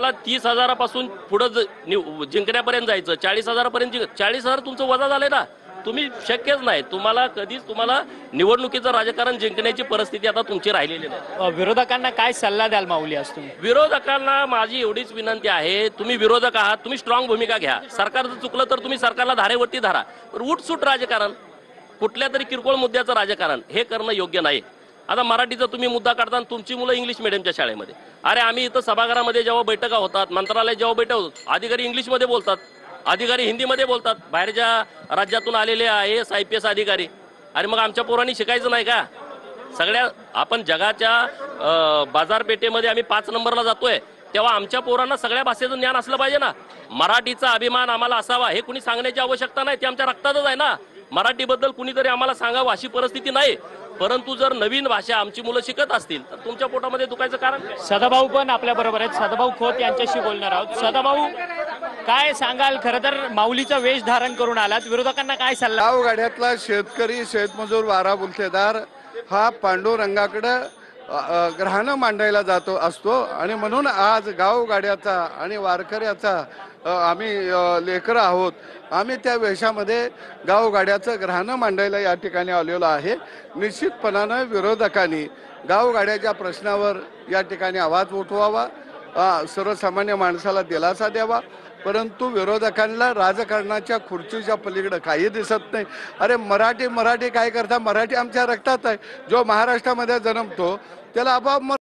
मला 30,000पासून पुढे जिंकण्यापर्यंत जायचं, 40,000पर्यंत 40,000 तुमचं वजा झालंय ना. तुम्ही शक्यच नाही, तुम्हाला कधीच तुम्हाला निवडणुकीचं राजकारण जिंकण्याची परिस्थिती आता तुमची राहिलेली नाही. विरोधकांना काय सल्ला द्याल माऊली आज तुम्ही? विरोधकांना माझी एवढीच विनंती आहे, तुम्ही विरोधक आहात, तुम्ही स्ट्रॉंग भूमिका घ्या. सरकार जर चुकलं तर तुम्ही सरकारला धारेवरती धरा. उठसूट राजकारण, कुठल्या तरी किरकोळ मुद्द्याचं राजकारण हे करणं योग्य नाही. आता मराठीचा तुम्ही मुद्दा काढता, तुमची मुलं इंग्लिश मिडियमच्या शाळेमध्ये. अरे आम्ही इथं सभागृहामध्ये जेव्हा बैठका होतात, मंत्रालयात जेव्हा बैठक होतात, अधिकारी इंग्लिशमध्ये बोलतात, अधिकारी हिंदीमध्ये बोलतात, बाहेरच्या राज्यातून आलेले IAS IPS अधिकारी. अरे मग आमच्या पोरांनी शिकायचं नाही का? सगळ्या आपण जगाच्या बाजारपेठेमध्ये आम्ही 5 नंबरला जातोय, तेव्हा आमच्या पोरांना सगळ्या भाषेचं ज्ञान असलं पाहिजे ना. मराठीचा अभिमान आम्हाला असावा हे कुणी सांगण्याची आवश्यकता नाही, ते आमच्या रक्तातच आहे ना. मराठीबद्दल कुणीतरी आम्हाला सांगावं अशी परिस्थिती नाही. परंतु जर नवीन भाषा आमची मुलं शिकत असतील तर तुमच्या पोटामध्ये दुखायचं कारण काय? सदाभाऊ पण आपल्या बरोबर आहेत. सदाभाऊ खोत यांच्याशी बोलणार आहोत. सदाभाऊ, काय सांगाल? खरं तर माऊलीचा वेश धारण करून आलात, विरोधकांना काय सल्ला? गावगाड्यातला शेतकरी, शेतमजूर, वारा बुलतेदार हा पांडुरंगाकडे ग्रहानं मांडायला जातो असतो आणि म्हणून आज गावगाड्याचा आणि वारकऱ्याचा आम्ही लेकरं आहोत. आम्ही त्या वेशामध्ये गावगाड्याचं ग्रहानं मांडायला या ठिकाणी आलेलो आहे. निश्चितपणानं विरोधकांनी गावगाड्याच्या प्रश्नावर या ठिकाणी आवाज उठवावा, सर्वसामान्य माणसाला दिलासा द्यावा. परंतु विरोधकांना राजकारणाच्या खुर्चीच्या पलीकडे काही दिसत नाही. अरे मराठी काय करता? मराठी आमच्या रक्तात आहे. जो महाराष्ट्रामध्ये जन्मतो त्याला आपोआप